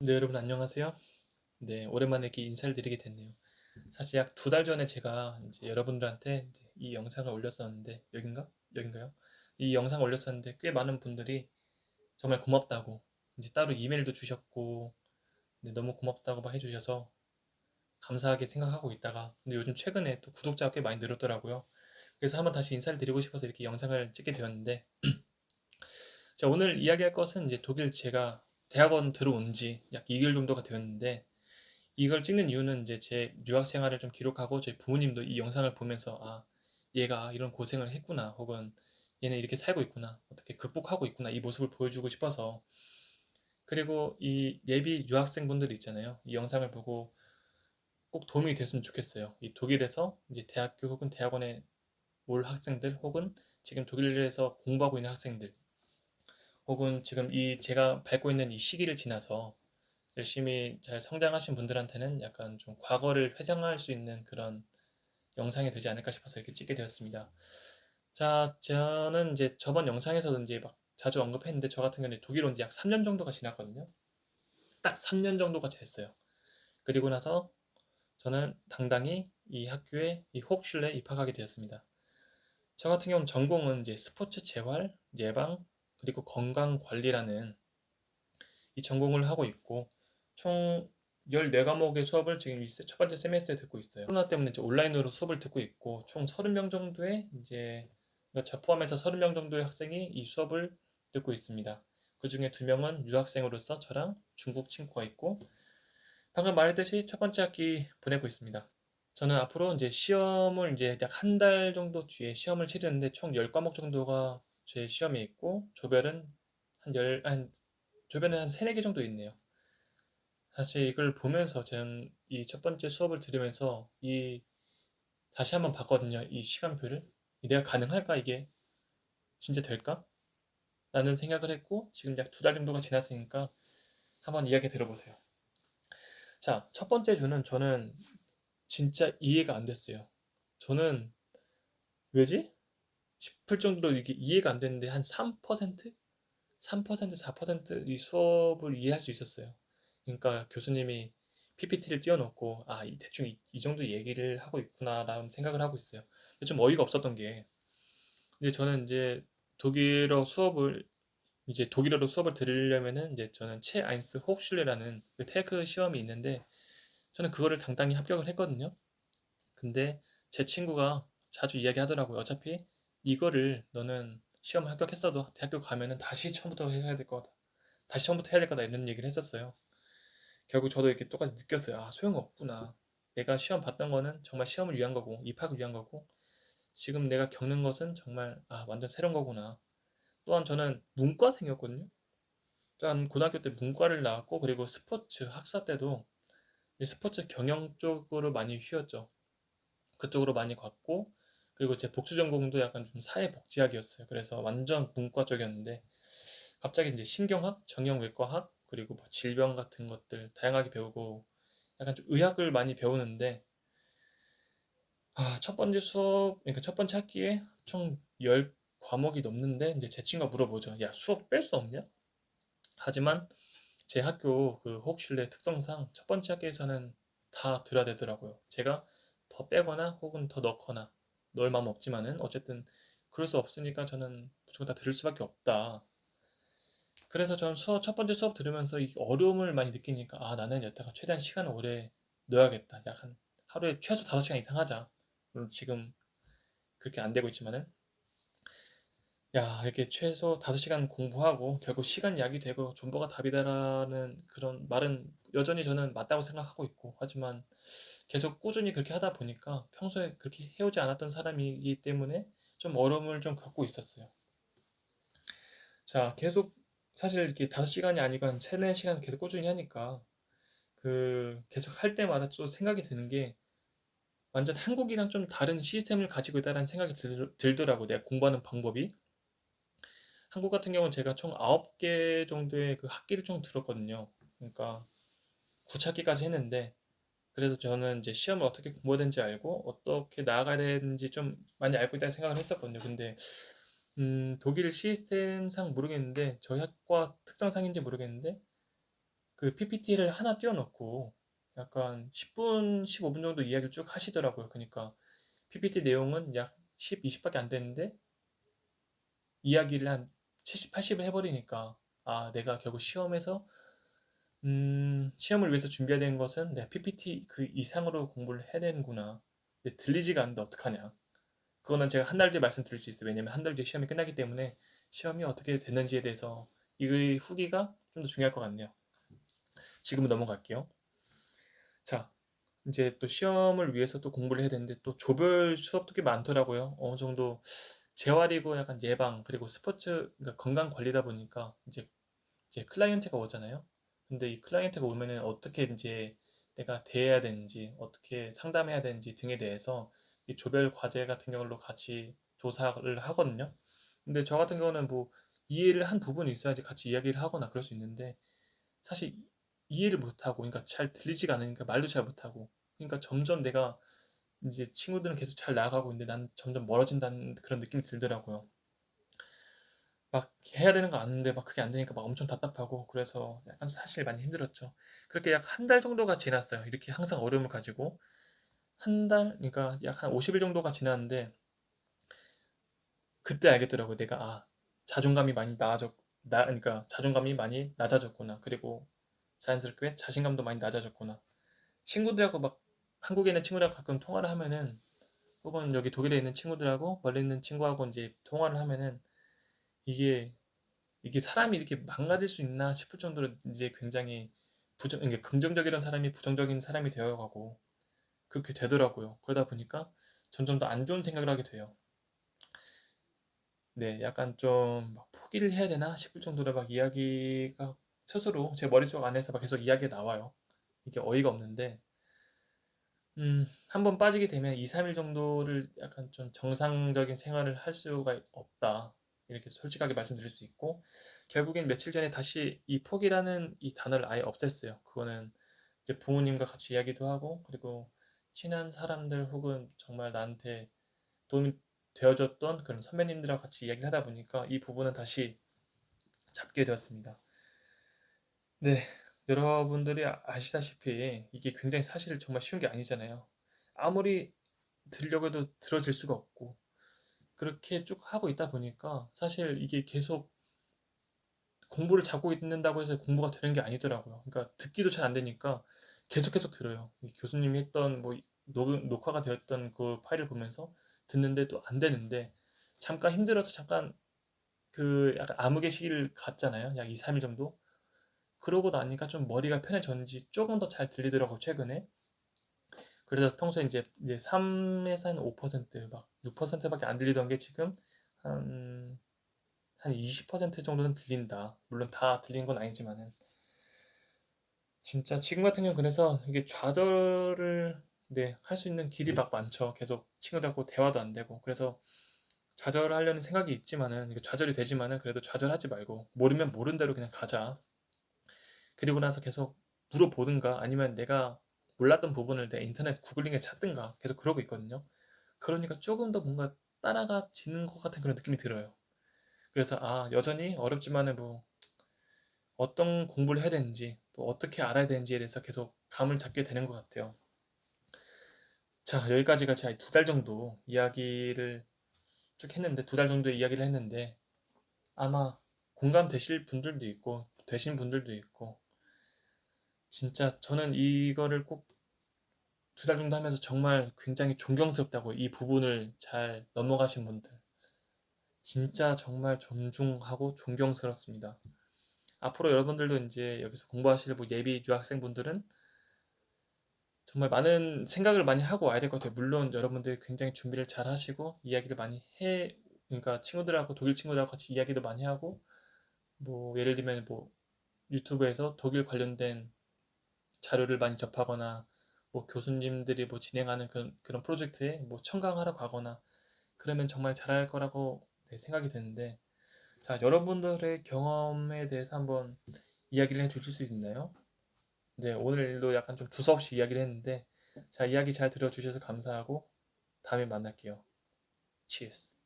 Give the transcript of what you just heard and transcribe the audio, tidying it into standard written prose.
네, 여러분 안녕하세요. 네, 오랜만에 이렇게 인사를 드리게 됐네요. 사실 약 2달 전에 제가 이제 여러분들한테 이제 이 영상을 올렸었는데, 여긴가요? 이 영상을 올렸었는데, 꽤 많은 분들이 정말 고맙다고, 이제 따로 이메일도 주셨고, 네, 너무 고맙다고 막 해주셔서 감사하게 생각하고 있다가, 근데 요즘 최근에 또 구독자가 꽤 많이 늘었더라고요. 그래서 한번 다시 인사를 드리고 싶어서 이렇게 영상을 찍게 되었는데, 자, 오늘 이야기할 것은 이제 독일 제가 대학원 들어온 지 약 2개월 정도가 되었는데, 이걸 찍는 이유는 이제 제 유학 생활을 좀 기록하고 저희 부모님도 이 영상을 보면서 아, 얘가 이런 고생을 했구나. 혹은 얘는 이렇게 살고 있구나. 어떻게 극복하고 있구나. 이 모습을 보여주고 싶어서. 그리고 이 예비 유학생분들 있잖아요. 이 영상을 보고 꼭 도움이 됐으면 좋겠어요. 이 독일에서 이제 대학교 혹은 대학원에 올 학생들 혹은 지금 독일에서 공부하고 있는 학생들 혹은 지금 이 제가 밟고 있는 이 시기를 지나서 열심히 잘 성장하신 분들한테는 약간 좀 과거를 회상할 수 있는 그런 영상이 되지 않을까 싶어서 이렇게 찍게 되었습니다. 자, 저는 이제 저번 영상에서도 이제 막 자주 언급했는데 저 같은 경우는 독일 온 지 약 3년 정도가 지났거든요. 딱 3년 정도가 됐어요. 그리고 나서 저는 당당히 이 학교에 이 호chschul에 입학하게 되었습니다. 저 같은 경우는 전공은 이제 스포츠 재활, 예방, 그리고 건강 관리라는 이 전공을 하고 있고 총 14과목의 수업을 지금 첫 번째 세메스터에 듣고 있어요. 코로나 때문에 이제 온라인으로 수업을 듣고 있고 총 30명 정도의 이제 그러니까 저 포함해서 30명 정도의 학생이 이 수업을 듣고 있습니다. 그 중에 2명은 유학생으로서 저랑 중국 친구가 있고 방금 말했듯이 첫 번째 학기 보내고 있습니다. 저는 앞으로 이제 시험을 이제 약 한 달 정도 뒤에 시험을 치르는데 총 10과목 정도가 제 시험에 있고 조별은 조별은 한 3, 4개 정도 있네요. 사실 이걸 보면서 저는 이 첫 번째 수업을 들으면서 다시 한번 봤거든요. 이 시간표를. 내가 가능할까? 이게 진짜 될까? 라는 생각을 했고 지금 약 2달 정도가 지났으니까 한번 이야기 들어보세요. 자, 첫 번째 주는 저는 진짜 이해가 안 됐어요. 저는 왜지? 싶을 정도로 이게 이해가 안 됐는데 한 3%? 3%, 4%이 수업을 이해할 수 있었어요. 그러니까 교수님이 PPT를 띄워놓고 대충 이 정도 얘기를 하고 있구나라는 생각을 하고 있어요. 근데 좀 어이가 없었던 게 이제 저는 이제 독일어 수업을 이제 독일어로 수업을 들으려면은 이제 저는 체 아인스 호chschul라는 그 테크 시험이 있는데 저는 그거를 당당히 합격을 했거든요. 근데 제 친구가 자주 이야기하더라고요. 어차피 이거를 너는 시험 합격했어도 대학교 가면은 다시 처음부터 해야 될 거다. 다시 처음부터 해야 될 거다 이런 얘기를 했었어요. 결국 저도 이렇게 똑같이 느꼈어요. 아, 소용없구나. 내가 시험 봤던 거는 정말 시험을 위한 거고 입학을 위한 거고 지금 내가 겪는 것은 정말 완전 새로운 거구나. 또한 저는 문과생이었거든요. 또한 고등학교 때 문과를 나왔고 그리고 스포츠 학사 때도 이 스포츠 경영 쪽으로 많이 휘었죠. 그쪽으로 많이 갔고 그리고 제 복수 전공도 약간 좀 사회복지학이었어요. 그래서 완전 문과 쪽이었는데 갑자기 이제 신경학, 정형외과학 그리고 뭐 질병 같은 것들 다양하게 배우고 약간 좀 의학을 많이 배우는데 첫 번째 수업 그러니까 첫 번째 학기에 총 10 과목이 넘는데 이제 제 친구가 물어보죠. 야, 수업 뺄 수 없냐? 하지만 제 학교 그 호chschul의 특성상 첫 번째 학기에서는 다 들어야 되더라고요. 제가 더 빼거나 혹은 더 넣거나 넣을 마음 없지만은 어쨌든 그럴 수 없으니까 저는 무조건 다 들을 수밖에 없다. 그래서 저는 첫 번째 수업 들으면서 이 어려움을 많이 느끼니까 나는 여태가 최대한 시간을 오래 넣어야겠다. 약 한 하루에 최소 5시간 이상 하자. 물론 지금 그렇게 안 되고 있지만은 야, 이렇게 최소 5시간 공부하고 결국 시간 약이 되고 존버가 답이다라는 그런 말은 여전히 저는 맞다고 생각하고 있고 하지만 계속 꾸준히 그렇게 하다 보니까 평소에 그렇게 해오지 않았던 사람이기 때문에 좀 어려움을 좀 겪고 있었어요. 자, 계속 사실 이렇게 5시간이 아니고 한 3, 4시간 계속 꾸준히 하니까 계속 할 때마다 또 생각이 드는 게 완전 한국이랑 좀 다른 시스템을 가지고 있다는 생각이 들더라고. 내가 공부하는 방법이. 한국 같은 경우는 제가 총 9개 정도의 그 학기를 좀 들었거든요. 그러니까 9차기까지 했는데 그래서 저는 이제 시험을 어떻게 공부해야 되는지 알고 어떻게 나아가야 되는지 좀 많이 알고 있다는 생각을 했었거든요. 근데 독일 시스템상 모르겠는데 저희 학과 특성상인지 모르겠는데 그 PPT를 하나 띄워놓고 약간 10분, 15분 정도 이야기를 쭉 하시더라고요. 그러니까 PPT 내용은 약 10, 20밖에 안 되는데 이야기를 한 70, 80을 해버리니까 아, 내가 결국 시험에서 시험을 위해서 준비해야 되는 것은 내가 PPT 그 이상으로 공부를 해야 되는구나. 근데 들리지가 않는데 어떡하냐. 그거는 제가 한 달 뒤에 말씀드릴 수 있어요. 왜냐면 한 달 뒤에 시험이 끝나기 때문에 시험이 어떻게 됐는지에 대해서 이 후기가 좀 더 중요할 것 같네요. 지금은 넘어갈게요. 자, 이제 또 시험을 위해서 또 공부를 해야 되는데 또 조별 수업도 꽤 많더라고요. 어느 정도 재활이고 약간 예방 그리고 스포츠 그러니까 건강 관리다 보니까 이제 클라이언트가 오잖아요. 근데 이 클라이언트가 오면은 어떻게 이제 내가 대해야 되는지 어떻게 상담해야 되는지 등에 대해서 이 조별 과제 같은 경우로 같이 조사를 하거든요. 근데 저 같은 경우는 뭐 이해를 한 부분이 있어야지 같이 이야기를 하거나 그럴 수 있는데 사실 이해를 못하고 그러니까 잘 들리지가 않으니까 말도 잘 못하고 그러니까 점점 내가 이제 친구들은 계속 잘 나아가고 있는데 난 점점 멀어진다는 그런 느낌이 들더라고요. 막 해야 되는 거 아는데 막 그게 안 되니까 막 엄청 답답하고 그래서 약간 사실 많이 힘들었죠. 그렇게 약 한 달 정도가 지났어요. 이렇게 항상 어려움을 가지고 한 달, 그러니까 약 한 50일 정도가 지났는데 그때 알겠더라고요. 내가 자존감이 많이 그러니까 자존감이 많이 낮아졌구나. 그리고 자연스럽게 자신감도 많이 낮아졌구나. 친구들하고 막 한국에 있는 친구들하고 가끔 통화를 하면은 혹은 여기 독일에 있는 친구들하고 멀리 있는 친구하고 이제 통화를 하면은 이게 이게 사람이 이렇게 망가질 수 있나 싶을 정도로 이제 굉장히 이게 긍정적이던 사람이 부정적인 사람이 되어가고 그렇게 되더라고요. 그러다 보니까 점점 더 안 좋은 생각을 하게 돼요. 네, 약간 좀 막 포기를 해야 되나 싶을 정도로 막 이야기가 스스로 제 머릿속 안에서 막 계속 이야기가 나와요. 이게 어이가 없는데 한번 빠지게 되면 2, 3일 정도를 약간 좀 정상적인 생활을 할 수가 없다. 이렇게 솔직하게 말씀드릴 수 있고, 결국엔 며칠 전에 다시 이 포기라는 이 단어를 아예 없앴어요. 그거는 이제 부모님과 같이 이야기도 하고, 그리고 친한 사람들 혹은 정말 나한테 도움이 되어줬던 그런 선배님들하고 같이 이야기를 하다 보니까 이 부분은 다시 잡게 되었습니다. 네, 여러분들이 아시다시피 이게 굉장히 사실 정말 쉬운 게 아니잖아요. 아무리 들으려고 해도 들어질 수가 없고 그렇게 쭉 하고 있다 보니까 사실 이게 계속 공부를 잡고 있는다고 해서 공부가 되는 게 아니더라고요. 그러니까 듣기도 잘 안 되니까 계속 들어요. 이 교수님이 했던 뭐 녹화가 되었던 그 파일을 보면서 듣는데도 안 되는데 잠깐 힘들어서 잠깐 그 약간 암흑의 시기를 갔잖아요. 약 2, 3일 정도. 그러고 나니까 좀 머리가 편해졌는지 조금 더 잘 들리더라고요, 최근에. 그래서 평소에 이제 3에서 한 5%, 막 6%밖에 안 들리던 게 지금 한, 한 20% 정도는 들린다. 물론 다 들린 건 아니지만은. 진짜 지금 같은 경우는 그래서 이게 좌절을, 네, 할 수 있는 길이 막 많죠. 계속 친구들하고 대화도 안 되고. 그래서 좌절을 하려는 생각이 있지만은, 이게 좌절이 되지만은 그래도 좌절하지 말고, 모르면 모른 대로 그냥 가자. 그리고 나서 계속 물어보든가 아니면 내가 몰랐던 부분을 내 인터넷 구글링에 찾든가 계속 그러고 있거든요. 그러니까 조금 더 뭔가 따라가지는 것 같은 그런 느낌이 들어요. 그래서 여전히 어렵지만은 뭐 어떤 공부를 해야 되는지 또 어떻게 알아야 되는지에 대해서 계속 감을 잡게 되는 것 같아요. 자, 여기까지가 제가 2달 정도 이야기를 쭉 했는데 2달 정도의 이야기를 했는데 아마 공감되실 분들도 있고 되신 분들도 있고 진짜 저는 이거를 꼭 2달 정도 하면서 정말 굉장히 존경스럽다고 이 부분을 잘 넘어가신 분들 진짜 정말 존중하고 존경스럽습니다. 앞으로 여러분들도 이제 여기서 공부하실 뭐 예비 유학생분들은 정말 많은 생각을 많이 하고 와야 될 것 같아요. 물론 여러분들이 굉장히 준비를 잘 하시고 이야기를 많이 그러니까 친구들하고 독일 친구들하고 같이 이야기도 많이 하고 뭐 예를 들면 뭐 유튜브에서 독일 관련된 자료를 많이 접하거나 뭐 교수님들이 뭐 진행하는 그런 프로젝트에 뭐 청강하러 가거나 그러면 정말 잘할 거라고 네, 생각이 드는데 자, 여러분들의 경험에 대해서 한번 이야기를 해 주실 수 있나요? 네, 오늘도 약간 좀 두서없이 이야기를 했는데 자, 이야기 잘 들어주셔서 감사하고 다음에 만날게요. Cheers.